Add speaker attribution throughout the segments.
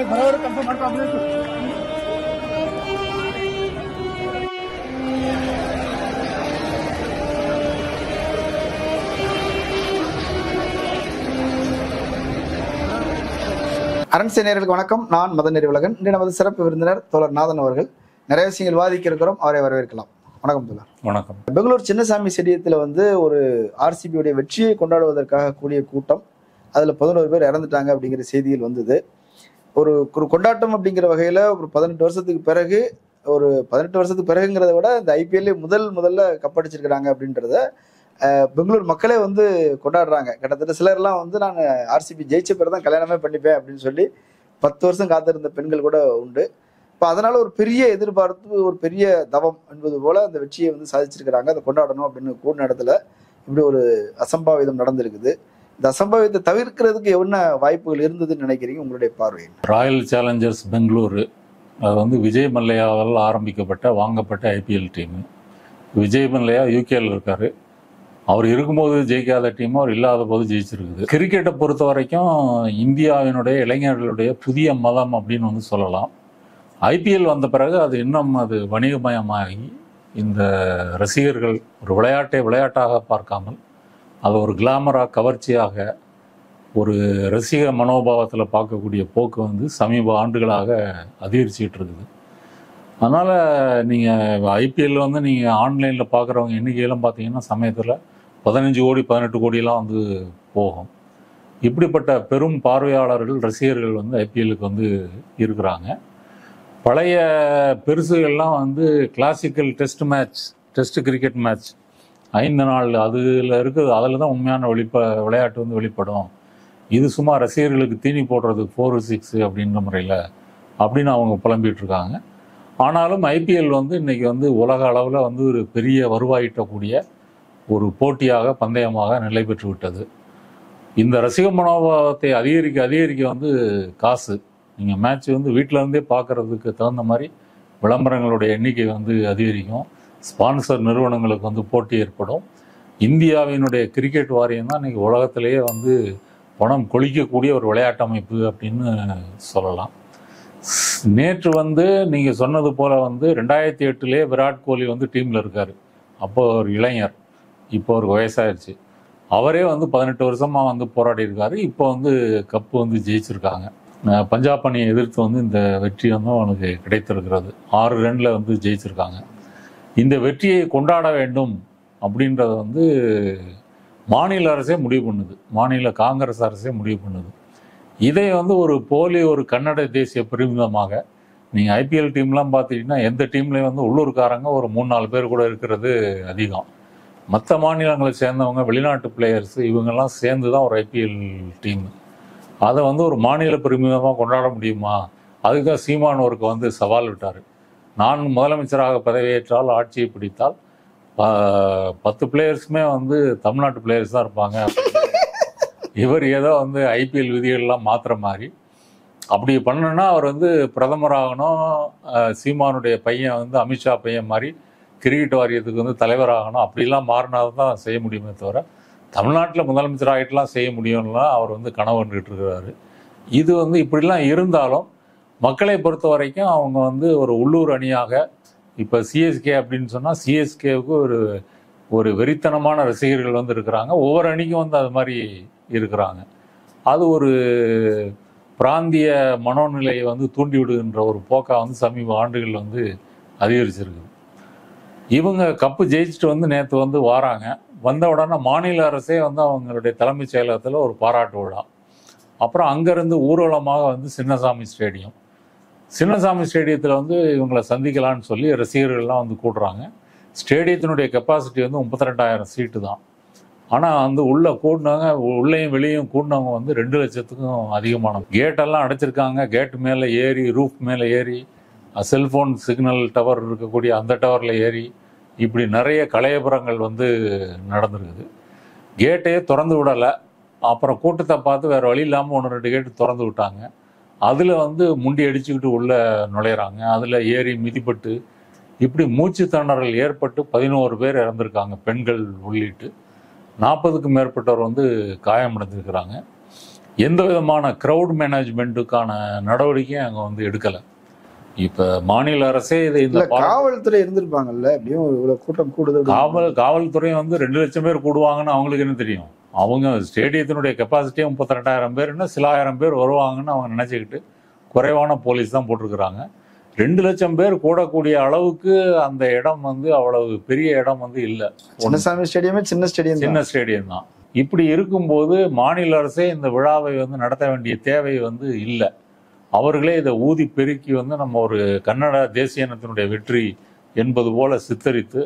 Speaker 1: அரண்சை நேயர்களுக்கு வணக்கம். நான் மதன் நெறிவுலகன். இன்று நமது சிறப்பு விருந்தினர் தோழர் நாதன் அவர்கள். நிறைய விஷயங்கள் விவாதிக்க இருக்கிறோம், அவரை வரவேற்கலாம். வணக்கம் தோழர்.
Speaker 2: வணக்கம்.
Speaker 1: பெங்களூர் சின்னசாமி ஸ்டேடியத்தில் ஒரு ஆர்சிபியுடைய வெற்றியை கொண்டாடுவதற்காக கூடிய கூட்டம், அதில் 11 பேர் இறந்துட்டாங்க அப்படிங்கிற செய்தியில் வந்தது. ஒரு கொண்டாட்டம் அப்படிங்கிற வகையில் ஒரு 18 வருஷத்துக்கு பிறகு, ஒரு 18 வருஷத்துக்கு பிறகுங்கிறத விட இந்த ஐபிஎல்லே முதல்ல கப்படிச்சிருக்கிறாங்க அப்படின்றத பெங்களூர் மக்களே கொண்டாடுறாங்க. கிட்டத்தட்ட சிலர்லாம் நான் ஆர்சிபி ஜெயிச்ச பிறகு தான் கல்யாணமே பண்ணிப்பேன் அப்படின்னு சொல்லி 10 வருஷம் காத்திருந்த பெண்கள் கூட உண்டு. இப்போ அதனால ஒரு பெரிய எதிர்பார்ப்பு, ஒரு பெரிய தவம் என்பது போல அந்த வெற்றியை சாதிச்சிருக்கிறாங்க. அதை கொண்டாடணும் அப்படின்னு கூடின இடத்துல இப்படி ஒரு அசம்பாவிதம் நடந்திருக்குது. இந்த அசம்பாவிதத்தை தவிர்க்கிறதுக்கு என்ன வாய்ப்புகள் இருந்ததுன்னு நினைக்கிறீங்க, உங்களுடைய பார்வை?
Speaker 2: ராயல் சேலஞ்சர்ஸ் பெங்களூரு அது விஜய் மல்லையாவால் ஆரம்பிக்கப்பட்ட வாங்கப்பட்ட ஐபிஎல் டீம். விஜய் மல்லையா யூகேல இருக்காரு. அவர் இருக்கும்போது ஜெயிக்காத டீம் அவர் இல்லாத போது ஜெயிச்சிருக்குது. கிரிக்கெட்டை பொறுத்த வரைக்கும் இந்தியாவினுடைய இளைஞர்களுடைய புதிய மதம் அப்படின்னு சொல்லலாம். ஐபிஎல் வந்த பிறகு அது இன்னும் வணிகமயமாகி இந்த ரசிகர்கள் ஒரு விளையாட்டாக பார்க்காமல் அது ஒரு கிளாமராக, கவர்ச்சியாக, ஒரு ரசிக மனோபாவத்தில் பார்க்கக்கூடிய போக்கு சமீப ஆண்டுகளாக அதிகரிச்சுட்டு இருக்குது. அதனால் நீங்கள் ஐபிஎல் நீங்கள் ஆன்லைனில் பார்க்குறவங்க எண்ணிக்கையெல்லாம் பார்த்தீங்கன்னா சமயத்தில் 15 கோடி 18 கோடியெல்லாம் போகும். இப்படிப்பட்ட பெரும் பார்வையாளர்கள், ரசிகர்கள் ஐபிஎல்லுக்கு இருக்கிறாங்க. பழைய பெருசுகள்லாம் கிளாசிக்கல் டெஸ்ட் கிரிக்கெட் மேட்ச் 5 நாள் அதில் இருக்குது. அதில் தான் உண்மையான விளையாட்டு வெளிப்படும். இது சும்மா ரசிகர்களுக்கு தீனி போடுறது 4-6 அப்படின்ற முறையில் அப்படின்னு அவங்க புலம்பிகிட்டு இருக்காங்க. ஆனாலும் ஐபிஎல் இன்னைக்கு உலக அளவில் ஒரு பெரிய வருவாயிட்டக்கூடிய ஒரு போட்டியாக, பந்தயமாக நிலை பெற்று விட்டது. இந்த ரசிக மனோபாவத்தை அதிகரிக்க காசு, நீங்கள் மேட்ச் வீட்டில் இருந்தே பார்க்கறதுக்கு தகுந்த மாதிரி விளம்பரங்களுடைய எண்ணிக்கை அதிகரிக்கும். ஸ்பான்சர் நிறுவனங்களுக்கு போட்டி ஏற்படும். இந்தியாவினுடைய கிரிக்கெட் வாரியம் தான் இன்னைக்கு உலகத்திலேயே பணம் கொளிக்கக்கூடிய ஒரு விளையாட்டு அமைப்பு அப்படின்னு சொல்லலாம். நேற்று நீங்கள் சொன்னது போல் 2008 விராட் கோலி டீமில் இருக்கார். அப்போ ஒரு இளைஞர், இப்போ ஒரு வயசாகிடுச்சு. அவரே 18 வருஷமாக போராடி இருக்காரு. இப்போ கப்பு ஜெயிச்சிருக்காங்க. பஞ்சாப் அணியை எதிர்த்து இந்த வெற்றி அவனுக்கு கிடைத்திருக்கிறது. 6 ரன்ல ஜெயிச்சிருக்காங்க. இந்த வெற்றியை கொண்டாட வேண்டும் அப்படின்றத மாநில அரசே முடிவு பண்ணுது. மாநில காங்கிரஸ் அரசே முடிவு பண்ணுது. இதை ஒரு ஒரு கன்னட தேசிய பெருமிதமாக, நீங்கள் ஐபிஎல் டீம்லாம் பார்த்துக்கிட்டிங்கன்னா எந்த டீம்லேயும் உள்ளூர்காரங்க ஒரு 3-4 பேர் கூட இருக்கிறது அதிகம். மற்ற மாநிலங்களை சேர்ந்தவங்க, வெளிநாட்டு பிளேயர்ஸ், இவங்கெல்லாம் சேர்ந்து தான் ஒரு ஐபிஎல் டீம். அதை ஒரு மாநில பெருமிதமாக கொண்டாட முடியுமா? அதுக்காக சீமானோருக்கு சவால் விட்டார். நான் முதலமைச்சராக பதவியேற்றால், ஆட்சியை பிடித்தால் 10 பிளேயர்ஸுமே தமிழ்நாட்டு பிளேயர்ஸ் தான் இருப்பாங்க. இவர் ஏதோ ஐபிஎல் விதிகள்லாம் மாற்றுற மாதிரி. அப்படி பண்ணணுன்னா அவர் பிரதமர் ஆகணும். சீமானுடைய பையன் அமித்ஷா பையன் மாதிரி கிரிக்கெட் வாரியத்துக்கு தலைவராகணும். அப்படிலாம் மாறினாதான் தான் செய்ய முடியுமே தவிர தமிழ்நாட்டில் முதலமைச்சர் ஆகிட்டுலாம் செய்ய முடியும்லாம் அவர் கனவு கண்டுகிட்டு இருக்கிறாரு. இது இப்படிலாம் இருந்தாலும் மக்களை பொறுத்த வரைக்கும் அவங்க ஒரு உள்ளூர் அணியாக, இப்போ சிஎஸ்கே அப்படின்னு சொன்னால் சிஎஸ்கேவுக்கு ஒரு வெறித்தனமான ரசிகர்கள் இருக்கிறாங்க. ஒவ்வொரு அணிக்கும் அது மாதிரி இருக்கிறாங்க. அது ஒரு பிராந்திய மனோநிலையை தூண்டி விடுகின்ற ஒரு போக்கா சமீப ஆண்டுகள் அதிகரிச்சிருக்குது. இவங்க கப்பு ஜெயிச்சுட்டு நேற்று வாராங்க. வந்த உடனே மாநில அரசே அவங்களுடைய தலைமைச் செயலகத்தில் ஒரு பாராட்டு விழா. அப்புறம் அங்கேருந்து ஊர்வலமாக சின்னசாமி ஸ்டேடியத்தில் இவங்களை சந்திக்கலான்னு சொல்லி ரசிகர்கள்லாம் கூடுறாங்க. ஸ்டேடியத்தினுடைய கெப்பாசிட்டி 32,000 சீட்டு தான். ஆனால் உள்ள கூடினவங்க, உள்ளேயும் வெளியும் கூடினவங்க 2 லட்சத்துக்கும் அதிகமான. கேட்டெல்லாம் அடைச்சிருக்காங்க. கேட்டு மேலே ஏறி, ரூஃப் மேலே ஏறி, செல்ஃபோன் சிக்னல் டவர் இருக்கக்கூடிய அந்த டவரில் ஏறி, இப்படி நிறைய கலையபுரங்கள் நடந்திருக்குது. கேட்டையே திறந்து விடலை. அப்புறம் கூட்டத்தை பார்த்து வேறு வழி இல்லாமல் 1-2 கேட்டு திறந்து விட்டாங்க. அதில் முண்டி அடிச்சுக்கிட்டு உள்ளே நுழையிறாங்க. அதில் ஏறி மிதிப்பட்டு இப்படி மூச்சு திணறல் ஏற்பட்டு 11 பேர் இறந்துருக்காங்க, பெண்கள் உள்ளிட்டு. 40க்கும் மேற்பட்டவர் காயமடைஞ்சிருக்கிறாங்க. எந்த விதமான க்ரௌட் மேனேஜ்மெண்ட்டுக்கான நடவடிக்கையும் அங்கே வந்து எடுக்கலை. இப்போ மாநில அரசே இந்த
Speaker 1: காவல்துறை இருந்திருப்பாங்கல்ல, எப்படியும் இவ்வளவு கூட்டம் கூடுதல்.
Speaker 2: காவல்துறை வந்து 2 லட்சம் பேர் கூடுவாங்கன்னு அவங்களுக்கு என்ன தெரியும்? அவங்க ஸ்டேடியத்தினுடைய கெப்பாசிட்டியே 32,000 பேர்னா சில ஆயிரம் பேர் வருவாங்கன்னு அவங்க நினச்சிக்கிட்டு குறைவான போலீஸ் தான் போட்டிருக்கிறாங்க. 2 லட்சம் பேர் கூடக்கூடிய அளவுக்கு அந்த இடம் வந்து அவ்வளவு பெரிய இடம் வந்து இல்லை.
Speaker 1: சின்னசாமி ஸ்டேடியமே சின்ன
Speaker 2: ஸ்டேடியம் தான். இப்படி இருக்கும்போது மாநில அரசே இந்த விழாவை வந்து நடத்த வேண்டிய தேவை வந்து இல்லை. அவர்களே இதை ஊதி பெருக்கி வந்து நம்ம ஒரு கன்னட தேசிய இனத்தினுடைய வெற்றி என்பது போல சித்தரித்து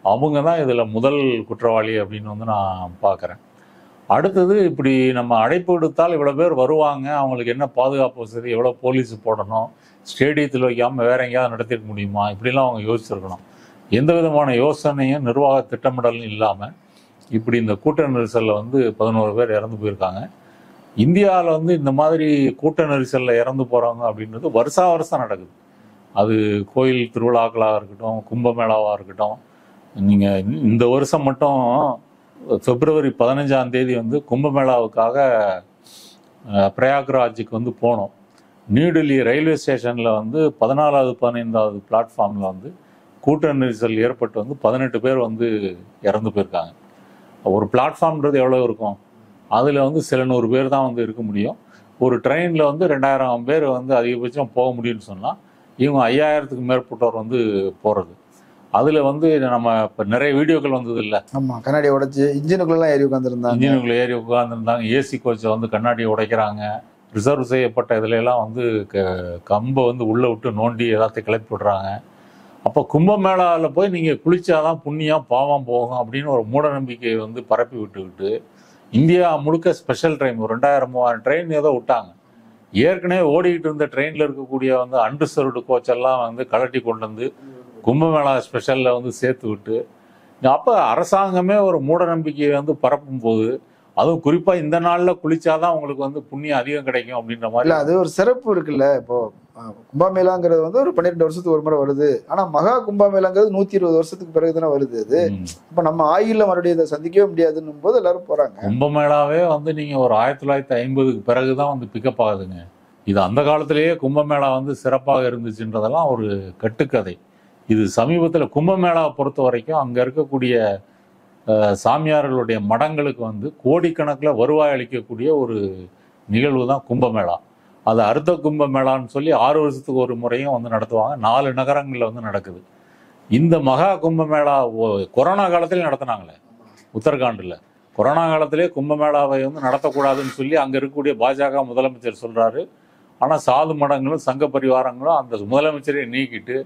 Speaker 2: அவங்க தான் இதில் முதல் குற்றவாளி அப்படின்னு வந்து நான் பார்க்குறேன். அடுத்தது, இப்படி நம்ம அழைப்பு விடுத்தால் இவ்வளோ பேர் வருவாங்க, அவங்களுக்கு என்ன பாதுகாப்பு வசதி, எவ்வளோ போலீஸ் போடணும், ஸ்டேடியத்தில் வைக்காமல் வேற எங்கேயாவது நடத்திருக்க முடியுமா, இப்படிலாம் அவங்க யோசிச்சிருக்கணும். எந்த விதமான யோசனையும் நிர்வாக திட்டமிடலும் இல்லாமல் இப்படி இந்த கூட்ட நெரிசலில் வந்து 11 பேர் இறந்து போயிருக்காங்க. இந்தியாவில் வந்து இந்த மாதிரி கூட்ட நெரிசலில் இறந்து போகிறாங்க அப்படின்றது வருஷா வருஷம் நடக்குது. அது கோயில் திருவிழாக்களாக இருக்கட்டும், கும்பமேளாவாக இருக்கட்டும். நீங்கள் இந்த வருஷம் மட்டும் பிப்ரவரி 15ஆம் தேதி வந்து கும்பமேளாவுக்காக பிரயாக்ராஜுக்கு வந்து போனோம். நியூடெல்லி ரயில்வே ஸ்டேஷனில் வந்து 14வது 15வது பிளாட்ஃபார்மில் வந்து கூட்ட நெரிசல் ஏற்பட்டு வந்து 18 பேர் வந்து இறந்து போயிருக்காங்க. ஒரு பிளாட்ஃபார்ம்ன்றது எவ்வளோ இருக்கும்? அதில் வந்து சில 100 பேர் தான் வந்து இருக்க முடியும். ஒரு ட்ரெயினில் வந்து 2000 பேர் வந்து அதிகபட்சம் போக முடியும்னு சொன்னால் இவங்க 5000க்கு மேற்பட்டோர் வந்து போகிறது. அதில் வந்து நம்ம இப்போ நிறைய வீடியோக்கள் வந்தது இல்லை?
Speaker 1: ஆமாம், கண்ணாடி உடைச்சி இன்ஜினுக்குள்ளெல்லாம் ஏறி
Speaker 2: உட்காந்துருந்தாங்க. ஏசி கோச்சை வந்து கண்ணாடியை உடைக்கிறாங்க. ரிசர்வ் செய்யப்பட்ட இதுலலாம் வந்து கம்பை வந்து உள்ளே விட்டு நோண்டி எல்லாத்தையும் கிளப்பி விடுறாங்க. அப்போ கும்பமேளாவில் போய் நீங்கள் குளிச்சாதான் புண்ணியம் பாவம் போகும் அப்படின்னு ஒரு மூட நம்பிக்கையை வந்து பரப்பி விட்டுக்கிட்டு இந்தியா முழுக்க ஸ்பெஷல் ட்ரெயின் ஒரு 2000-3000 ட்ரெயின் ஏதோ விட்டாங்க. ஏற்கனவே ஓடிக்கிட்டு இருந்த ட்ரெயினில் இருக்கக்கூடிய வந்து அன்ரிசர்வ்டு கோச்செல்லாம் வந்து கலட்டி கொண்டு வந்து கும்பமேளா ஸ்பெஷலில் வந்து சேர்த்து விட்டு, அப்போ அரசாங்கமே ஒரு மூட நம்பிக்கையை வந்து பரப்பும் போது, அதுவும் குறிப்பாக இந்த நாளில் குளிச்சாதான் உங்களுக்கு வந்து புண்ணியம் அதிகம் கிடைக்கும் அப்படின்ற மாதிரி.
Speaker 1: அது ஒரு சிறப்பு இருக்குல்ல. இப்போ கும்பமேளாங்கிறது வந்து ஒரு 12 வருஷத்துக்கு ஒரு முறை வருது. ஆனால் மகா கும்பமேளாங்கிறது 120 வருஷத்துக்கு பிறகு தானே வருது. அது இப்போ நம்ம ஆயுள்ல மறுபடியும் இதை சந்திக்கவே முடியாதுன்னும் போது எல்லாரும் போறாங்க.
Speaker 2: கும்பமேளாவே வந்து நீங்கள் ஒரு 1950க்கு பிறகு தான் வந்து பிக்கப் ஆகுதுங்க. இது அந்த காலத்திலேயே கும்பமேளா வந்து சிறப்பாக இருந்துச்சுன்றதெல்லாம் ஒரு கட்டுக்கதை. இது சமீபத்தில் கும்பமேளாவை பொறுத்த வரைக்கும் அங்கே இருக்கக்கூடிய சாமியார்களுடைய மடங்களுக்கு வந்து கோடிக்கணக்கில் வருவாய் அளிக்கக்கூடிய ஒரு நிகழ்வு தான் கும்பமேளா. அது அர்த்த கும்பமேளான்னு சொல்லி 6 வருஷத்துக்கு ஒரு முறையும் வந்து நடத்துவாங்க. 4 நகரங்களில் வந்து நடக்குது. இந்த மகா கும்பமேளா கொரோனா காலத்திலே நடத்தினாங்களே உத்தரகாண்டில். கொரோனா காலத்திலே கும்பமேளாவை வந்து நடத்தக்கூடாதுன்னு சொல்லி அங்கே இருக்கக்கூடிய பாஜக முதலமைச்சர் சொல்கிறாரு. ஆனால் சாது மடங்களும் சங்க பரிவாரங்களும் அந்த முதலமைச்சரை நீக்கிட்டு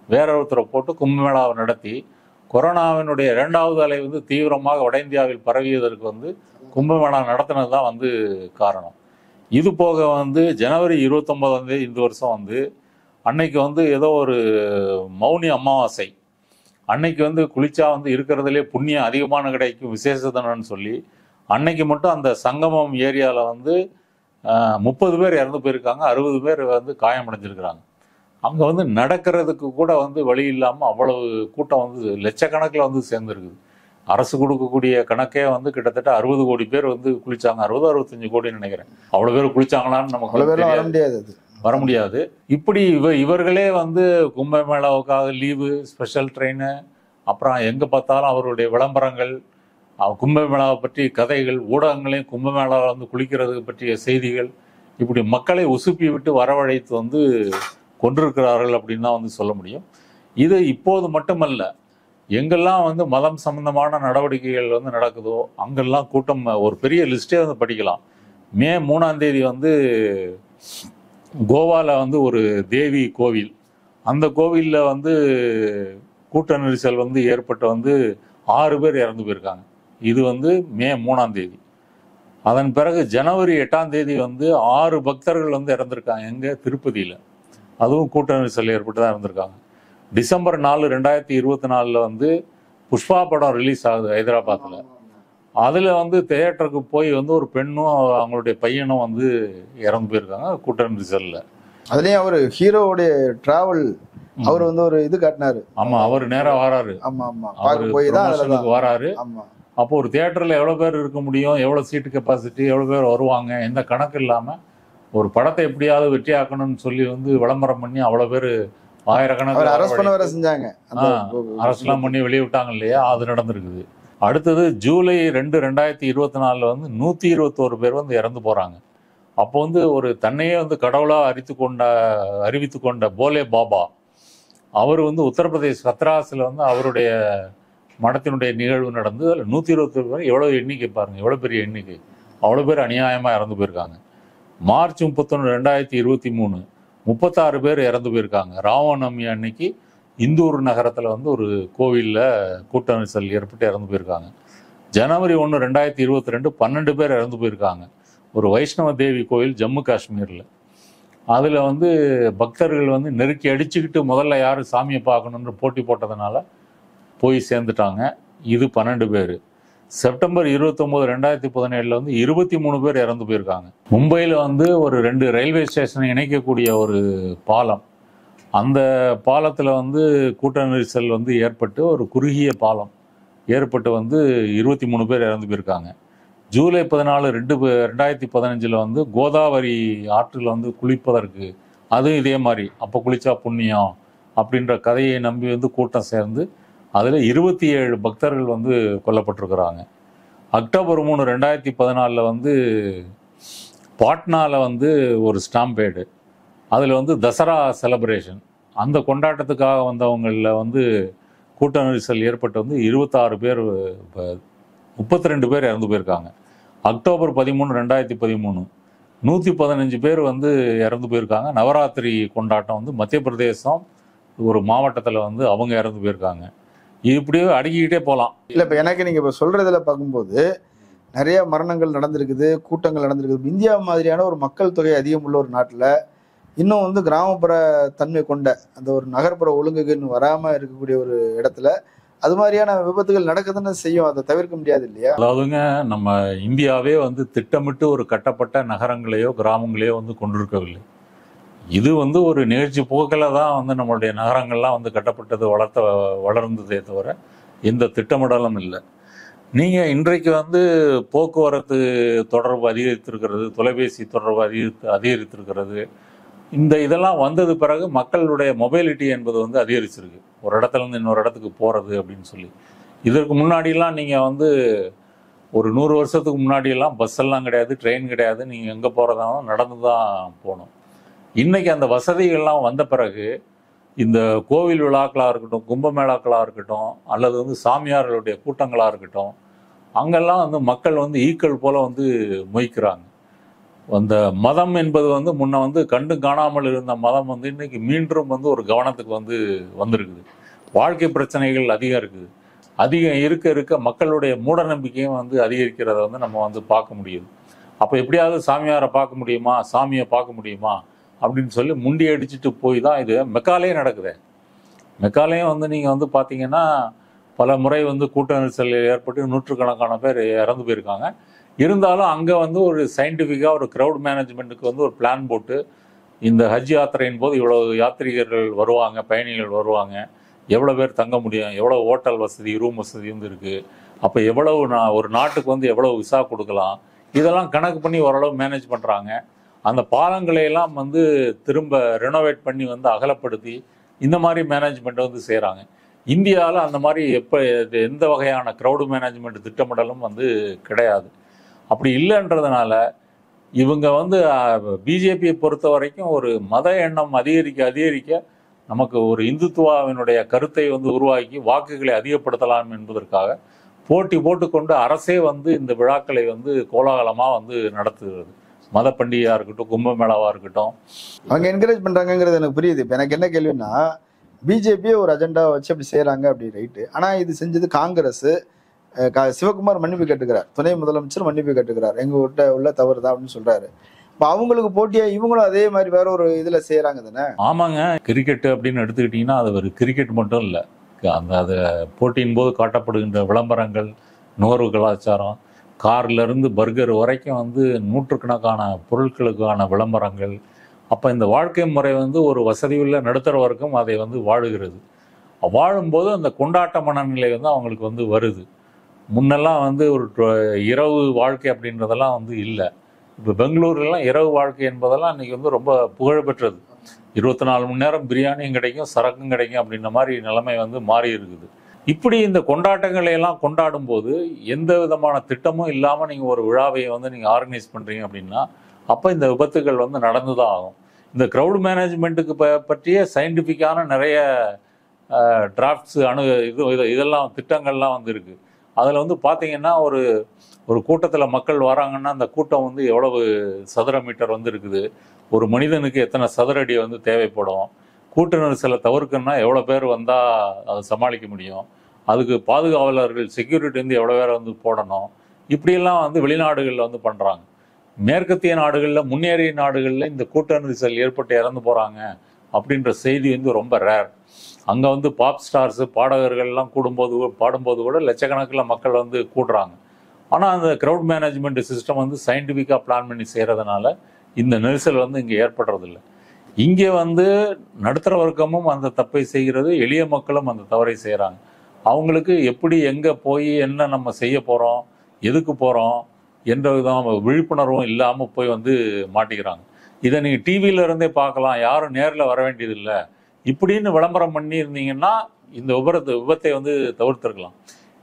Speaker 2: வேற ஒருத்தரை போட்டு கும்பமேளாவை நடத்தி கொரோனாவினுடைய 2வது அலை வந்து தீவிரமாக வட இந்தியாவில் பரவியதற்கு வந்து கும்பமேளா நடத்தினது தான் வந்து காரணம். இது போக வந்து ஜனவரி 29ஆம் தேதி இந்த வருஷம் வந்து அன்னைக்கு வந்து ஏதோ ஒரு மௌனி அமாவாசை அன்னைக்கு வந்து குளிச்சா வந்து இருக்கிறதுலே புண்ணியம் அதிகமான கிடைக்கும் விசேஷ தினம்னு சொல்லி அன்னைக்கு மட்டும் அந்த சங்கமம் ஏரியாவில் வந்து 30 பேர் இறந்து போயிருக்காங்க, 60 பேர் வந்து காயமடைஞ்சிருக்கிறாங்க. அங்கே வந்து நடக்கிறதுக்கு கூட வந்து வழி இல்லாமல் அவ்வளவு கூட்டம் வந்து லட்சக்கணக்கில் வந்து சேர்ந்துருக்குது. அரசு கொடுக்கக்கூடிய கணக்கே வந்து கிட்டத்தட்ட 60 கோடி பேர் வந்து குளிச்சாங்க. 60-65 கோடின்னு நினைக்கிறேன். அவ்வளோ பேர் குளிச்சாங்களான்னு நமக்கு வர முடியாது. இப்படி இவர்களே வந்து கும்பமேளாவுக்காக லீவு, ஸ்பெஷல் ட்ரெயின், அப்புறம் எங்கே பார்த்தாலும் அவருடைய விளம்பரங்கள், கும்பமேளாவை பற்றி கதைகள், ஊடகங்களையும் கும்பமேளாவில் வந்து குளிக்கிறதுக்கு பற்றிய செய்திகள், இப்படி மக்களை உசுப்பி விட்டு வரவழைத்து வந்து கொண்டிருக்கிறார்கள் அப்படின்னு தான் வந்து சொல்ல முடியும். இது இப்போது மட்டுமல்ல, எங்கெல்லாம் வந்து மதம் சம்பந்தமான நடவடிக்கைகள் வந்து நடக்குதோ அங்கெல்லாம் கூட்டம் ஒரு பெரிய லிஸ்டே வந்து படிக்கலாம். மே 3ஆம் தேதி வந்து கோவாவில் வந்து ஒரு தேவி கோவில், அந்த கோவிலில் வந்து கூட்ட நெரிசல் வந்து ஏற்பட்டு வந்து 6 பேர் இறந்து போயிருக்காங்க. இது வந்து மே 3ஆம் தேதி. அதன் பிறகு ஜனவரி 8ஆம் தேதி வந்து 6 பக்தர்கள் வந்து இறந்துருக்காங்க. எங்கே? திருப்பதியில். அதுவும் கூட்ட நெரிசல் ஏற்பட்டு தான் இருந்திருக்காங்க. டிசம்பர் 4, 2024 வந்து புஷ்பா படம் ரிலீஸ் ஆகுது ஹைதராபாத்தில். அதில் வந்து தியேட்டருக்கு போய் வந்து ஒரு பெண்ணும் அவங்களுடைய பையனும் வந்து இறந்து போயிருக்காங்க கூட்ட நெரிசலில்.
Speaker 1: அதுலேயும் அவர் ஹீரோவுடைய டிராவல் அவர் வந்து ஒரு இது காட்டினாரு.
Speaker 2: ஆமாம், அவர் நேராக வராரு.
Speaker 1: ஆமாம் ஆமாம், பார்க்க போய் தான்
Speaker 2: வராரு. அப்போ ஒரு தியேட்டரில் எவ்வளோ பேர் இருக்க முடியும், எவ்வளோ சீட்டு கெப்பாசிட்டி, எவ்வளோ பேர் வருவாங்க, எந்த கணக்கு இல்லாமல் ஒரு படத்தை எப்படியாவது வெற்றியாக்கணும்னு சொல்லி வந்து விளம்பரம் பண்ணி அவ்வளோ பேர் ஆயிரக்கணக்கில்
Speaker 1: அரெஸ்ட் பண்ண வர செஞ்சாங்க.
Speaker 2: அரசுலாம் பண்ணி வெளியே விட்டாங்க இல்லையா, அது நடந்திருக்குது. அடுத்தது ஜூலை 2, 2024 வந்து 121 பேர் வந்து இறந்து போகிறாங்க. அப்போ வந்து ஒரு தன்னையே வந்து கடவுளாக அறிவித்து கொண்ட போலே பாபா அவர் வந்து உத்தரப்பிரதேஷ் ஹத்ராஸில் வந்து அவருடைய மடத்தினுடைய நிகழ்வு நடந்து அதில் 121 பேர். எவ்வளோ எண்ணிக்கை பாருங்கள், எவ்வளோ பெரிய எண்ணிக்கை. அவ்வளோ பேர் அநியாயமாக இறந்து போயிருக்காங்க. மார்ச் 31, 2023 36 பேர் இறந்து போயிருக்காங்க. ராமநவமி அன்னைக்கு இந்தூர் நகரத்தில் வந்து ஒரு கோவிலில் கூட்ட நெரிசல் ஏற்பட்டு இறந்து போயிருக்காங்க. ஜனவரி 1, 2022 12 பேர் இறந்து போயிருக்காங்க. ஒரு வைஷ்ணவ தேவி கோயில் ஜம்மு காஷ்மீரில். அதில் வந்து பக்தர்கள் வந்து நெருக்கி அடிச்சுக்கிட்டு முதல்ல யார் சாமியை பார்க்கணுன்ற போட்டி போட்டதுனால போய் சேர்ந்துட்டாங்க. இது 12 பேர். செப்டம்பர் 29, 2017 வந்து 23 பேர் இறந்து போயிருக்காங்க. மும்பையில் வந்து ஒரு 2 ரயில்வே ஸ்டேஷனை இணைக்கக்கூடிய ஒரு பாலம், அந்த பாலத்தில் வந்து கூட்ட நெரிசல் வந்து ஏற்பட்டு ஒரு குறுகிய பாலம் ஏற்பட்டு வந்து 23 பேர் இறந்து போயிருக்காங்க. ஜூலை 14, 2015 வந்து கோதாவரி ஆற்றில் வந்து குளிப்பதற்கு, அதுவும் இதே மாதிரி அப்போ குளிச்சா புண்ணியம் அப்படின்ற கதையை நம்பி வந்து கூட்டம் சேர்ந்து அதில் 27 பக்தர்கள் வந்து கொல்லப்பட்டிருக்கிறாங்க. அக்டோபர் 3, 2014 வந்து பாட்னாவில் வந்து ஒரு ஸ்டாம்பேடு, அதில் வந்து தசரா செலிப்ரேஷன், அந்த கொண்டாட்டத்துக்காக வந்தவங்களில் வந்து கூட்ட நெரிசல் ஏற்பட்டு வந்து 26 பேர் 32 பேர் இறந்து போயிருக்காங்க. அக்டோபர் 13, 2013 115 பேர் வந்து இறந்து போயிருக்காங்க. நவராத்திரி கொண்டாட்டம் வந்து மத்திய பிரதேசம் ஒரு மாவட்டத்தில் வந்து அவங்க இறந்து போயிருக்காங்க. இப்படியே அடுக்கிக்கிட்டே போகலாம்.
Speaker 1: இல்லை, இப்போ எனக்கு நீங்கள் இப்போ சொல்கிறதில் பார்க்கும்போது நிறைய மரணங்கள் நடந்திருக்குது, கூட்டங்கள் நடந்திருக்குது. இந்தியா மாதிரியான ஒரு மக்கள் தொகை அதிகம் உள்ள ஒரு நாட்டில் இன்னும் வந்து கிராமப்புற தன்மை கொண்ட அந்த ஒரு நகர்ப்புற ஒழுங்குகள் வராமல் இருக்கக்கூடிய ஒரு இடத்துல அது மாதிரியான விபத்துகள் நடக்குதுன்னு செய்யும். அதை தவிர்க்க முடியாது இல்லையா?
Speaker 2: அதாவதுங்க, நம்ம இந்தியாவே வந்து திட்டமிட்டு ஒரு கட்டப்பட்ட நகரங்களையோ கிராமங்களையோ வந்து கொண்டிருக்கவில்லை. இது வந்து ஒரு நிகழ்ச்சி போக்கில் தான் வந்து நம்மளுடைய நகரங்கள்லாம் வந்து கட்டப்பட்டது, வளர்ந்ததே தவிர எந்த திட்டமிடலும் இல்லை. நீங்கள் இன்றைக்கு வந்து போக்குவரத்து தொடர்பு அதிகரித்திருக்கிறது, தொலைபேசி தொடர்பு அதிகரித்திருக்கிறது. இதெல்லாம் வந்தது பிறகு மக்களுடைய மொபைலிட்டி என்பது வந்து அதிகரிச்சிருக்கு, ஒரு இடத்துல இருந்து இன்னொரு இடத்துக்கு போகிறது அப்படின்னு சொல்லி. இதற்கு முன்னாடியெல்லாம் நீங்கள் வந்து ஒரு 100 வருஷத்துக்கு முன்னாடியெல்லாம் பஸ் எல்லாம் கிடையாது, ட்ரெயின் கிடையாது. நீங்கள் எங்கே போகிறதாலும் நடந்து தான் போகணும். இன்றைக்கி அந்த வசதிகள்லாம் வந்த பிறகு இந்த கோவில் விழாக்களாக இருக்கட்டும், கும்பமேளாக்களாக இருக்கட்டும், அல்லது வந்து சாமியார்களுடைய கூட்டங்களாக இருக்கட்டும், அங்கெல்லாம் வந்து மக்கள் வந்து ஈக்கள் போல் வந்து மொய்க்கிறாங்க. அந்த மதம் என்பது வந்து முன்ன வந்து கண்டு காணாமல் இருந்த மதம் வந்து இன்றைக்கி மீண்டும் வந்து ஒரு கவனத்துக்கு வந்து வந்திருக்குது. வாழ்க்கை பிரச்சனைகள் அதிகம் இருக்குது. அதிகம் இருக்க இருக்க மக்களுடைய மூட நம்பிக்கையும் வந்து அதிகரிக்கிறத வந்து நம்ம வந்து பார்க்க முடியுது. அப்போ எப்படியாவது சாமியாரை பார்க்க முடியுமா, சாமியை பார்க்க முடியுமா அப்படின்னு சொல்லி முண்டி அடிச்சுட்டு போய் தான் இது மெக்காலே நடக்குது. மெக்காலையும் வந்து நீங்கள் வந்து பார்த்தீங்கன்னா பல முறை வந்து கூட்ட நெரிசல் ஏற்பட்டு நூற்றுக்கணக்கான பேர் இறந்து போயிருக்காங்க. இருந்தாலும் அங்கே வந்து ஒரு சயின்டிஃபிக்காக ஒரு க்ரௌட் மேனேஜ்மெண்ட்டுக்கு வந்து ஒரு பிளான் போட்டு, இந்த ஹஜ் யாத்திரையின் போது இவ்வளோ யாத்திரிகர்கள் வருவாங்க, பயணிகள் வருவாங்க, எவ்வளோ பேர் தங்க முடியும், எவ்வளோ ஹோட்டல் வசதி, ரூம் வசதி வந்து இருக்குது, அப்போ எவ்வளவு ஒரு நாட்டுக்கு வந்து எவ்வளோ விசா கொடுக்கலாம், இதெல்லாம் கணக்கு பண்ணி ஓரளவு மேனேஜ் பண்ணுறாங்க. அந்த பாலங்களையெல்லாம் வந்து திரும்ப ரெனோவேட் பண்ணி வந்து அகலப்படுத்தி இந்த மாதிரி மேனேஜ்மெண்ட்டை வந்து செய்கிறாங்க. இந்தியாவில் அந்த மாதிரி எந்த வகையான க்ரௌடு மேனேஜ்மெண்ட் திட்டமிடலும் வந்து கிடையாது. அப்படி இல்லைன்றதுனால இவங்க வந்து பிஜேபியை பொறுத்த வரைக்கும் ஒரு மத எண்ணம் அதிகரிக்க நமக்கு ஒரு இந்துத்துவாவினுடைய கருத்தை வந்து உருவாக்கி வாக்குகளை அதிகப்படுத்தலாம் என்பதற்காக போட்டி போட்டுக்கொண்டு அரசே வந்து இந்த விழாக்களை வந்து கோலாகலமாக வந்து நடத்துகிறது. மத பண்டிகையாக இருக்கட்டும், கும்பமேளாவாக இருக்கட்டும்,
Speaker 1: அவங்க என்கரேஜ் பண்ணுறாங்கிறது எனக்கு புரியுது. இப்போ எனக்கு என்ன கேள்வின்னா, பிஜேபியே ஒரு அஜெண்டாவை வச்சு அப்படி செய்கிறாங்க, அப்படி ரைட்டு. ஆனால் இது செஞ்சது காங்கிரஸ். சிவகுமார் மன்னிப்பு கேட்டுக்கிறார், துணை முதலமைச்சர் மன்னிப்பு கேட்டுக்கிறார், எங்ககிட்ட உள்ள தவறு தான் அப்படின்னு சொல்றாரு. இப்போ அவங்களுக்கு போட்டியா இவங்களும் அதே மாதிரி வேற ஒரு இதுல செய்யறாங்க தானே?
Speaker 2: ஆமாங்க. கிரிக்கெட் அப்படின்னு எடுத்துக்கிட்டீங்கன்னா அது ஒரு கிரிக்கெட் மட்டும் இல்லை, அது போட்டியின் போது காட்டப்படுகின்ற விளம்பரங்கள், நுகர்வு கலாச்சாரம், கார்லேருந்து பர்கர் வரைக்கும் வந்து நூற்றுக்கணக்கான பொருட்களுக்கான விளம்பரங்கள். அப்போ இந்த வாழ்க்கை முறை வந்து ஒரு வசதியுள்ள நடுத்தர வர்க்கம் அதை வந்து வாழுகிறது. வாழும்போது அந்த கொண்டாட்ட மனநிலை வந்து அவங்களுக்கு வந்து வருது. முன்னெல்லாம் வந்து ஒரு இரவு வாழ்க்கை அப்படின்றதெல்லாம் வந்து இல்லை. இப்போ பெங்களூர்லாம் இரவு வாழ்க்கை என்பதெல்லாம் இன்றைக்கி வந்து ரொம்ப புகழ்பெற்றது. 24 மணி நேரம் பிரியாணியும் கிடைக்கும், சரக்கும் கிடைக்கும் அப்படின்ற மாதிரி நிலைமை வந்து மாறி இருக்குது. இப்படி இந்த கொண்டாட்டங்களை எல்லாம் கொண்டாடும் போது எந்த விதமான திட்டமும் இல்லாமல் நீங்கள் ஒரு விழாவை வந்து நீங்கள் ஆர்கனைஸ் பண்ணுறீங்க அப்படின்னா அப்போ இந்த விபத்துகள் வந்து நடந்து தான் ஆகும். இந்த க்ரௌட் மேனேஜ்மெண்ட்டுக்கு பற்றிய சயின்டிஃபிக்கான நிறைய டிராஃப்ட்ஸு இதெல்லாம் திட்டங்கள்லாம் வந்து இருக்குது. அதில் வந்து பார்த்தீங்கன்னா ஒரு கூட்டத்தில் மக்கள் வராங்கன்னா அந்த கூட்டம் வந்து எவ்வளவு சதுர மீட்டர் வந்து இருக்குது, ஒரு மனிதனுக்கு எத்தனை சதுரடி வந்து தேவைப்படும், கூட்ட நெரிசலை தவிர்க்கணும்னா எவ்வளோ பேர் வந்தால் அதை சமாளிக்க முடியும், அதுக்கு பாதுகாவலர்கள் செக்யூரிட்டி வந்து எவ்வளோ பேர் வந்து போடணும், இப்படியெல்லாம் வந்து வெளிநாடுகளில் வந்து பண்ணுறாங்க. மேற்கத்திய நாடுகளில், முன்னேறிய நாடுகளில் இந்த கூட்ட நெரிசல் ஏற்பட்டு இறந்து போகிறாங்க அப்படின்ற செய்தி வந்து ரொம்ப ரேர். அங்கே வந்து பாப் ஸ்டார்ஸு பாடகர்கள்லாம் பாடும்போது கூட லட்சக்கணக்கில் மக்கள் வந்து கூடுறாங்க. ஆனால் அந்த க்ரௌட் மேனேஜ்மெண்ட் சிஸ்டம் வந்து சயின்டிஃபிக்காக பிளான் பண்ணி செய்கிறதுனால இந்த நெரிசல் வந்து இங்கே ஏற்படுறதில்ல. இங்கே வந்து நடுத்தர வர்க்கமும் அந்த தப்பை செய்கிறது, எளிய மக்களும் அந்த தவறை செய்கிறாங்க. அவங்களுக்கு எப்படி எங்கே போய் என்ன நம்ம செய்ய போகிறோம், எதுக்கு போகிறோம் என்ற விதம் விழிப்புணர்வும் இல்லாமல் போய் வந்து மாட்டிக்கிறாங்க. இதை நீங்கள் டிவியில இருந்தே பார்க்கலாம், யாரும் நேரில் வர வேண்டியதில்லை இப்படின்னு விளம்பரம் பண்ணி இருந்தீங்கன்னா இந்த விபத்தை வந்து தவிர்த்திருக்கலாம்.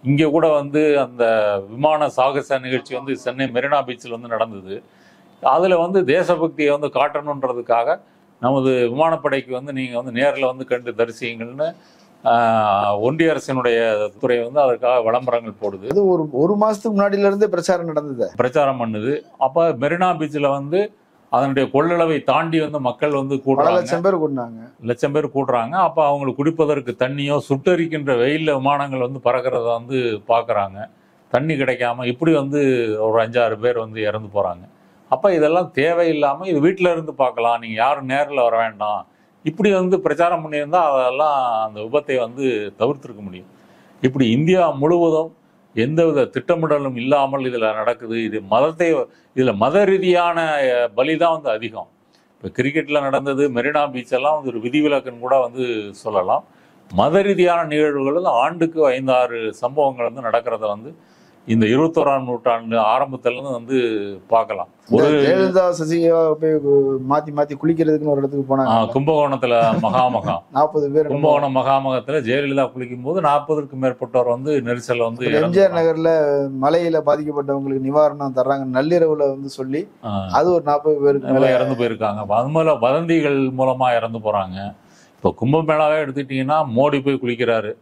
Speaker 2: இங்கே கூட வந்து அந்த விமான சாகச நிகழ்ச்சி வந்து சென்னை மெரினா பீச்சில் வந்து நடந்தது. அதில் வந்து தேசபக்தியை வந்து காட்டணுன்றதுக்காக நமது விமானப்படைக்கு வந்து நீங்கள் வந்து நேரில் வந்து கண்டு தரிசிங்கள்னு ஒன்றிய அரசினுடைய துறை வந்து அதற்காக விளம்பரங்கள் போடுது.
Speaker 1: அது ஒரு மாதத்துக்கு முன்னாடியிலேருந்தே பிரச்சாரம் பண்ணுது. அப்போ மெரினா பீச்சில் வந்து அதனுடைய கொள்ளளவை தாண்டி வந்து மக்கள் வந்து லட்சம் பேர் கூடுறாங்க. அப்போ அவங்களுக்கு குடிப்பதற்கு தண்ணியோ சுட்டரிக்கின்ற வெயிலில் விமானங்கள் வந்து பறக்கிறத வந்து பார்க்குறாங்க. தண்ணி கிடைக்காம இப்படி வந்து ஒரு 5-6 பேர் வந்து இறந்து போகிறாங்க. அப்போ இதெல்லாம் தேவையில்லாமல் இது வீட்டில் இருந்து பார்க்கலாம், நீங்கள் யாரும் நேரில் வர வேண்டாம் இப்படி வந்து பிரச்சாரம் பண்ணியிருந்தால் அதெல்லாம் அந்த விபத்தை வந்து தவிர்த்திருக்க முடியும். இப்படி இந்தியா முழுவதும் எந்தவித திட்டமிடலும் இல்லாமல் இதில் நடக்குது. இதில் மத ரீதியான பலி தான் வந்து அதிகம். இப்போ கிரிக்கெட்டில் நடந்தது மெரினா பீச்செல்லாம் வந்து ஒரு விதிவிலக்குன்னு கூட வந்து சொல்லலாம். மத ரீதியான நிகழ்வுகள் ஆண்டுக்கு 5-6 சம்பவங்கள் வந்து நடக்கிறத வந்து இந்த 21ஆம் நூற்றாண்டு ஆரம்பத்திலிருந்து வந்து பார்க்கலாம். ஒரு ஜெயலலிதா சசிகலா மாத்தி குளிக்கிறதுக்குன்னு ஒரு இடத்துக்கு போனாங்க.
Speaker 2: கும்பகோணத்துல மகாமகம்
Speaker 1: 40 பேர்
Speaker 2: கும்பகோணம் மகாமகத்துல ஜெயலலிதா குளிக்கும் போது 40க்கும் மேற்பட்டவர் வந்து நெரிசல் வந்து
Speaker 1: எம்ஜிஆர் நகர்ல மலையில பாதிக்கப்பட்டவங்களுக்கு நிவாரணம் தர்றாங்க நள்ளிரவுல வந்து சொல்லி அது ஒரு 40 பேருக்கு மேல
Speaker 2: இறந்து போயிருக்காங்க. அது மூலம் வதந்திகள் மூலமா இறந்து போறாங்க. இப்போ கும்பமேளாவே எடுத்துக்கிட்டீங்கன்னா மோடி போய் குளிக்கிறாரு.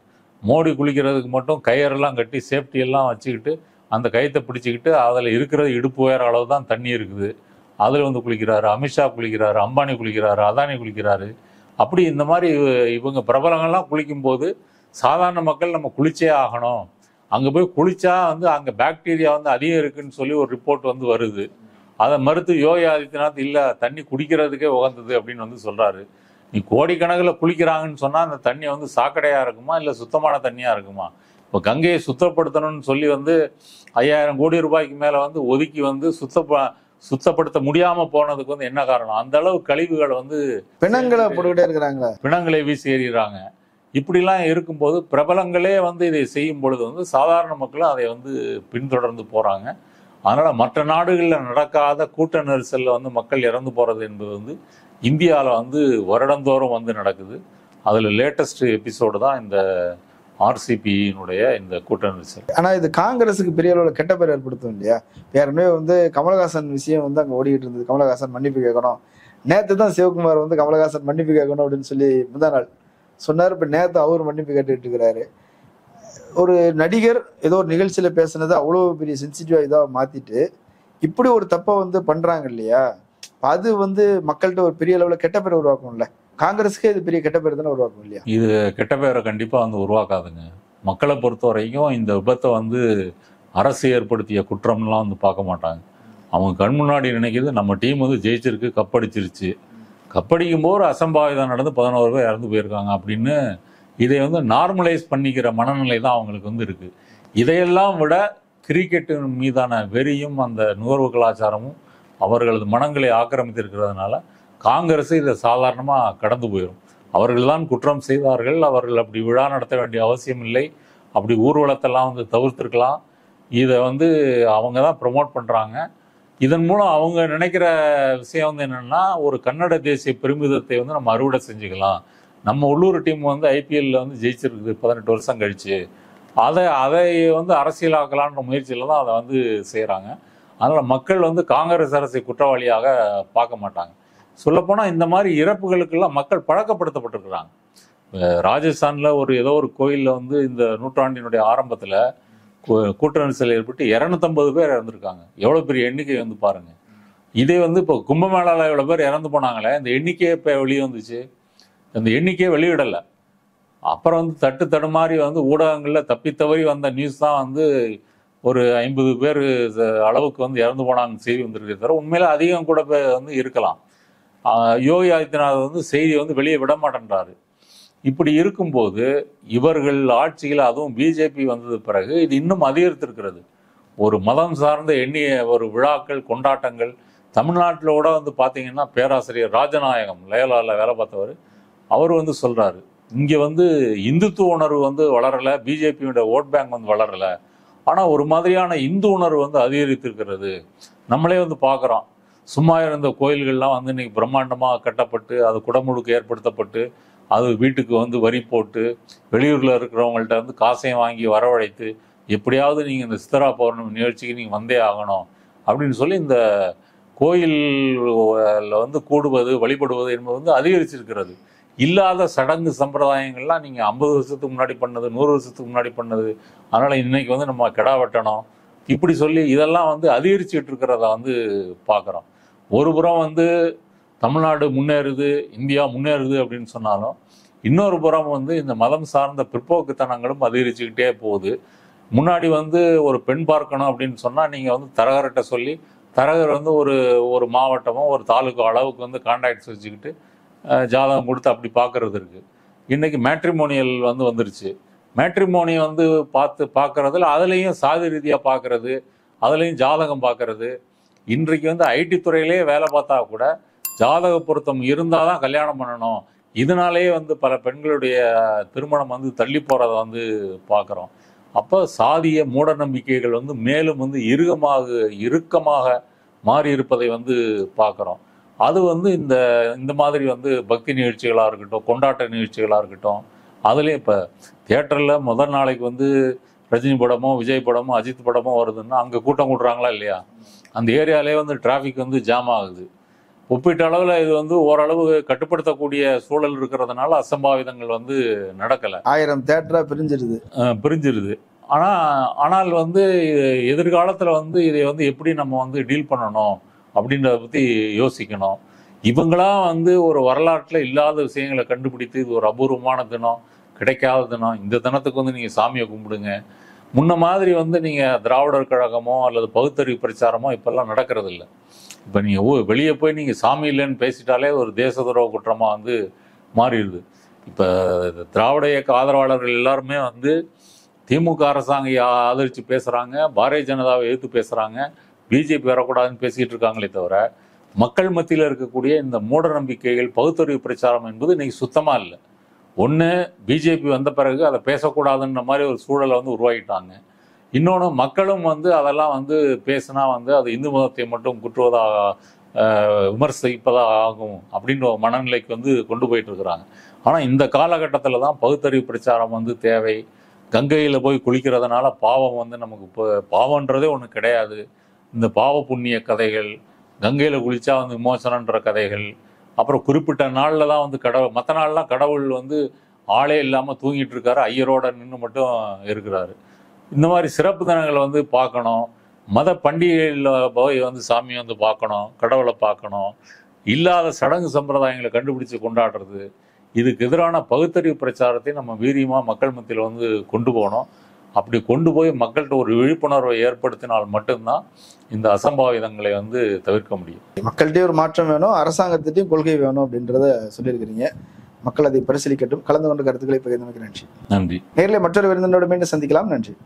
Speaker 2: மோடி குளிக்கிறதுக்கு மட்டும் கயிறெல்லாம் கட்டி சேஃப்டி எல்லாம் வச்சுக்கிட்டு அந்த கயிற்றை பிடிச்சிக்கிட்டு அதில் இருக்கிறது இடுப்பு உயர அளவு தான் தண்ணி இருக்குது, அதில் வந்து குளிக்கிறாரு. அமித்ஷா குளிக்கிறாரு, அம்பானி குளிக்கிறாரு, அதானி குளிக்கிறாரு. அப்படி இந்த மாதிரி இவங்க பிரபலங்கள்லாம் குளிக்கும்போது சாதாரண மக்கள் நம்ம குளிச்சே ஆகணும், அங்கே போய் குளிச்சா வந்து அங்கே பாக்டீரியா வந்து அதிகம் இருக்குன்னு சொல்லி ஒரு ரிப்போர்ட் வந்து வருது. அதை மறுத்து யோகி ஆதித்யநாத் இல்லை தண்ணி குடிக்கிறதுக்கே உகந்தது அப்படின்னு வந்து சொல்கிறாரு. நீ கோடிக்கணக்கில் குளிக்கிறாங்கன்னு சொன்னால் அந்த தண்ணி வந்து சாக்கடையாக இருக்குமா இல்லை சுத்தமான தண்ணியாக இருக்குமா? இப்போ கங்கையை சுத்தப்படுத்தணும்னு சொல்லி வந்து 5000 கோடி ரூபாய்க்கு மேலே வந்து ஒதுக்கி வந்து சுத்தப்படுத்த முடியாமல் போனதுக்கு வந்து என்ன காரணம்? அந்த அளவு கழிவுகளை வந்து
Speaker 1: பிணங்களை போட்டுக்கிட்டே இருக்கிறாங்க,
Speaker 2: பிணங்களை வீசி எறிகிறாங்க. இப்படிலாம் இருக்கும்போது பிரபலங்களே வந்து இதை செய்யும் பொழுது வந்து சாதாரண மக்களும் அதை வந்து பின்தொடர்ந்து போகிறாங்க. அதனால் மற்ற நாடுகளில் நடக்காத கூட்ட நெரிசலில் வந்து மக்கள் இறந்து போகிறது என்பது வந்து இந்தியாவில் வந்து வருடந்தோறும் வந்து நடக்குது. அதில் லேட்டஸ்ட் எபிசோடு தான் இந்த ஆர்சிபியினுடைய இந்த கூட்ட நெரிசல்.
Speaker 1: ஆனால் இது காங்கிரஸுக்கு பெரிய அளவில் கெட்ட பேர் ஏற்படுத்தும் இல்லையா? ஏற்கனவே வந்து கமலஹாசன் விஷயம் வந்து அங்கே ஓடிக்கிட்டு இருந்தது. கமலஹாசன் மன்னிப்பு கேட்கணும். நேற்று தான் சிவகுமார் வந்து கமலஹாசன் மன்னிப்பு கேட்கணும் அப்படின்னு சொல்லி முந்தா நாள் சொன்னார். இப்போ நேற்று அவர் மன்னிப்பு கேட்டுக்கிட்டு இருக்கிறாரு. ஒரு நடிகர் ஏதோ ஒரு நிகழ்ச்சியில் பேசுனது அவ்வளோ பெரிய சென்சிட்டிவாக இதாக மாற்றிட்டு இப்படி ஒரு தப்பை வந்து பண்ணுறாங்க இல்லையா? அது வந்து மக்கள்கிட்ட ஒரு பெரிய அளவில் கெட்ட பேர் உருவாக்கும்ல. காங்கிரஸுக்கே இது பெரிய கெட்ட பேர் தானே உருவாக்கும் இல்லையா?
Speaker 2: இது கெட்ட பேரை கண்டிப்பாக வந்து உருவாக்காதுங்க. மக்களை பொறுத்த வரைக்கும் இந்த விபத்தை வந்து அரசு ஏற்படுத்திய குற்றம்லாம் வந்து பார்க்க மாட்டாங்க. அவங்க கண் முன்னாடி நினைக்கிறது நம்ம டீம் வந்து ஜெயிச்சிருக்கு, கப்படிச்சிருச்சு. கப்படிக்கும் போது அசம்பாவிதம் நடந்து 11 பேர் இறந்து போயிருக்காங்க அப்படின்னு இதை வந்து நார்மலைஸ் பண்ணிக்கிற மனநிலை தான் அவங்களுக்கு வந்து இருக்குது. இதையெல்லாம் விட கிரிக்கெட்டின் மீதான வெறியும் அந்த நுகர்வு கலாச்சாரமும் அவர்களது மனங்களை ஆக்கிரமித்திருக்கிறதுனால காங்கிரஸ் இதை சாதாரணமாக கடந்து போயிடும். அவர்கள் தான் குற்றம் செய்தார்கள், அவர்கள் அப்படி விழா நடத்த வேண்டிய அவசியம் இல்லை அப்படி ஊர்வலத்தெல்லாம் வந்து தவிர்த்திருக்கலாம். இதை வந்து அவங்க தான் ப்ரமோட் பண்ணுறாங்க. இதன் மூலம் அவங்க நினைக்கிற விஷயம் வந்து என்னென்னா, ஒரு கன்னட தேசிய பெருமிதத்தை வந்து நம்ம அறுவடை செஞ்சுக்கலாம். நம்ம உள்ளூர் டீம் வந்து ஐபிஎல்ல வந்து ஜெயிச்சிருக்குது 18 வருஷம் கழிச்சு, அதை வந்து அரசியலாக்கலான்ற முயற்சியில் தான் அதை வந்து செய்கிறாங்க. அதனால் மக்கள் வந்து காங்கிரஸ் அரசை குற்றவாளியாக பார்க்க மாட்டாங்க. சொல்லப்போனால் இந்த மாதிரி இறப்புகளுக்கெல்லாம் மக்கள் பழக்கப்படுத்தப்பட்டிருக்கிறாங்க. ராஜஸ்தானில் ஏதோ ஒரு கோயிலில் வந்து இந்த நூற்றாண்டினுடைய ஆரம்பத்தில் கூட்ட நெரிசல் ஏற்பட்டு 250 பேர் இறந்துருக்காங்க. எவ்வளோ பெரிய எண்ணிக்கை வந்து பாருங்க. இதே வந்து இப்போ கும்பமேளாவில் இவ்வளோ பேர் இறந்து போனாங்களே, இந்த எண்ணிக்கையே இப்போ வெளியே வந்துச்சு. அந்த எண்ணிக்கையே வெளியிடலை. அப்புறம் வந்து தடுமாறி வந்து ஊடகங்களில் தப்பித்தவறி வந்த நியூஸ் தான் வந்து ஒரு 50 பேர் அளவுக்கு வந்து இறந்து போனாங்க செய்தி வந்திருக்கே தவிர உண்மையில அதிகம் கூட வந்து இருக்கலாம். யோகி ஆதித்யநாத் வந்து செய்தியை வந்து வெளியே விட மாட்டேன்றாரு. இப்படி இருக்கும்போது இவர்கள் ஆட்சியில், அதுவும் பிஜேபி வந்தது பிறகு இது இன்னும் அதிகரித்திருக்கிறது. ஒரு மதம் சார்ந்த எண்ணிய ஒரு விழாக்கள், கொண்டாட்டங்கள். தமிழ்நாட்டில் கூட வந்து பார்த்தீங்கன்னா பேராசிரியர் ராஜநாயகம் லயோலாவில் வேலை பார்த்தவர், அவர் வந்து சொல்றாரு, இங்கே வந்து இந்துத்துவ உணர்வு வந்து வளரலை, பிஜேபியோட ஓட் பேங்க் வந்து வளரலை, ஆனால் ஒரு மாதிரியான இந்து உணர்வு வந்து அதிகரித்திருக்கிறது. நம்மளே வந்து பார்க்குறோம், சும்மா இருந்த கோயில்கள்லாம் வந்து இன்னைக்கு பிரம்மாண்டமாக கட்டப்பட்டு அது குடமுழுக்கு ஏற்படுத்தப்பட்டு அது வீட்டுக்கு வந்து வரி போட்டு வெளியூரில் இருக்கிறவங்கள்ட்ட வந்து காசையும் வாங்கி வரவழைத்து எப்படியாவது நீங்கள் இந்த சித்ரா பௌர்ணமி நிகழ்ச்சிக்கு நீங்கள் வந்தே ஆகணும் அப்படின்னு சொல்லி இந்த கோயிலில் வந்து கூடுவது, வழிபடுவது என்பது வந்து அதிகரிச்சிருக்கிறது. இல்லாத சடங்கு சம்பிரதாயங்கள்லாம் நீங்கள் 50 வருஷத்துக்கு முன்னாடி பண்ணது, 100 வருஷத்துக்கு முன்னாடி பண்ணது, அதனால் இன்னைக்கு வந்து நம்ம கிடா வெட்டணும் இப்படி சொல்லி இதெல்லாம் வந்து அதிகரிச்சுட்டு இருக்கிறத வந்து பார்க்குறோம். ஒரு புறம் வந்து தமிழ்நாடு முன்னேறுது, இந்தியா முன்னேறுது அப்படின்னு சொன்னாலும், இன்னொரு புறம் வந்து இந்த மதம் சார்ந்த பிற்போக்குத்தனங்களும் அதிகரிச்சுக்கிட்டே போகுது. முன்னாடி வந்து ஒரு பெண் பார்க்கணும் அப்படின்னு சொன்னால் நீங்கள் வந்து தரகர்கிட்ட சொல்லி, தரகர் வந்து ஒரு மாவட்டமோ ஒரு தாலுக்கா அளவுக்கு வந்து கான்டாக்ட்ஸ் வச்சுக்கிட்டு ஜாதகம் கொடுத்து அப்படி பார்க்கறது இருக்குது. இன்றைக்கி மேட்ரிமோனியல் வந்து வந்துருச்சு. மேட்ரிமோனி வந்து பார்க்கறதுல அதுலேயும் சாதி ரீதியாக பார்க்கறது, அதுலேயும் ஜாதகம் பார்க்கறது. இன்றைக்கு வந்து ஐடி துறையிலே வேலை பார்த்தா கூட ஜாதக பொருத்தம் இருந்தால் தான் கல்யாணம் பண்ணணும். இதனாலேயே வந்து பல பெண்களுடைய திருமணம் வந்து தள்ளி போகிறத வந்து பார்க்குறோம். அப்போ சாதிய மூட நம்பிக்கைகள் வந்து மேலும் வந்து இறுக்கமாக மாறி இருப்பதை வந்து பார்க்குறோம். அது வந்து இந்த மாதிரி வந்து பக்தி நிகழ்ச்சிகளாக இருக்கட்டும், கொண்டாட்ட நிகழ்ச்சிகளாக இருக்கட்டும், அதுலேயும் இப்போ தியேட்டரில் முதல் நாளைக்கு வந்து ரஜினி படமோ விஜய் படமோ அஜித் படமோ வருதுன்னா அங்கே கூட்டம் கூட்டுறாங்களா இல்லையா? அந்த ஏரியாலே வந்து டிராஃபிக் வந்து ஜாம் ஆகுது. ஒப்பீட்டு அளவில் இது வந்து ஓரளவு கட்டுப்படுத்தக்கூடிய சூழல் இருக்கிறதுனால அசம்பாவிதங்கள் வந்து நடக்கலை.
Speaker 1: 1000 தியேட்டரா பிரிஞ்சிருது.
Speaker 2: ஆனால் வந்து எதிர்காலத்தில் வந்து இதை வந்து எப்படி நம்ம வந்து டீல் பண்ணணும் அப்படின்றத பற்றி யோசிக்கணும். இவங்களா வந்து ஒரு வரலாற்றில் இல்லாத விஷயங்களை கண்டுபிடித்து இது ஒரு அபூர்வமான தினம், கிடைக்காத தினம், இந்த தினத்துக்கு வந்து நீங்கள் சாமியை கும்பிடுங்க. முன்ன மாதிரி வந்து நீங்கள் திராவிடர் கழகமோ அல்லது பகுத்தறிவு பிரச்சாரமோ இப்போல்லாம் நடக்கிறது இல்லை. இப்போ நீங்கள் வெளியே போய் நீங்கள் சாமி இல்லைன்னு பேசிட்டாலே ஒரு தேச துரோக குற்றமாக வந்து மாறிடுது. இப்போ திராவிட இயக்க ஆதரவாளர்கள் எல்லாருமே வந்து திமுக அரசாங்கம் ஆதரித்து பேசுகிறாங்க, பாரதிய ஜனதாவை எதிர்த்து பேசுகிறாங்க, பிஜேபி வரக்கூடாதுன்னு பேசிக்கிட்டு இருக்காங்களே தவிர மக்கள் மத்தியில் இருக்கக்கூடிய இந்த மூட நம்பிக்கைகள், பகுத்தறிவு பிரச்சாரம் என்பது இன்னைக்கு சுத்தமாக இல்லை. ஒன்று, பிஜேபி வந்த பிறகு அதை பேசக்கூடாதுன்ற மாதிரி ஒரு சூழலை வந்து உருவாக்கிட்டாங்க. இன்னொன்று, மக்களும் வந்து அதெல்லாம் வந்து பேசினா வந்து அது இந்து மதத்தை மட்டும் குற்றுவதாக விமர்சிப்பதாக ஆகும் அப்படின்ற மனநிலைக்கு வந்து கொண்டு போயிட்டு இருக்கிறாங்க. ஆனால் இந்த காலகட்டத்தில் தான் பகுத்தறிவு பிரச்சாரம் வந்து தேவை. கங்கையில் போய் குளிக்கிறதுனால பாவம் வந்து நமக்கு இப்போ பாவன்றதே ஒன்று கிடையாது. இந்த பாவ புண்ணிய கதைகள், கங்கையில் குளித்தா வந்து விமோசனன்ற கதைகள், அப்புறம் குறிப்பிட்ட நாளில் தான் வந்து மற்ற நாள்லாம் கடவுள் வந்து ஆளே இல்லாமல் தூங்கிட்டு இருக்காரு, ஐயரோட நின்று மட்டும் இருக்கிறாரு. இந்த மாதிரி சிறப்பு தினங்களை வந்து பார்க்கணும். மத பண்டிகைகளில் போய் வந்து சாமியை வந்து பார்க்கணும், கடவுளை பார்க்கணும். இல்லாத சடங்கு சம்பிரதாயங்களை கண்டுபிடிச்சு கொண்டாடுறது, இதுக்கு எதிரான பகுத்தறிவு பிரச்சாரத்தை நம்ம வீரியமாக மக்கள் மத்தியில் வந்து கொண்டு போகணும். அப்படி கொண்டு போய் மக்கள்கிட்ட ஒரு விழிப்புணர்வை ஏற்படுத்தினால் மட்டும்தான் இந்த அசம்பாவிதங்களை வந்து தவிர்க்க முடியும்.
Speaker 1: மக்கள்கிட்டே ஒரு மாற்றம் வேணும், அரசாங்கத்திட்டையும் கொள்கை வேணும் அப்படின்றத சொல்லியிருக்கிறீங்க. மக்கள் அதை பரிசீலிக்கட்டும். கலந்து கொண்ட கருத்துக்களை பகிர்ந்தமைக்கு நன்றி.
Speaker 2: நன்றி.
Speaker 1: நேரில் மற்றொரு விருந்தினோடு மீண்டும் சந்திக்கலாம். நன்றி.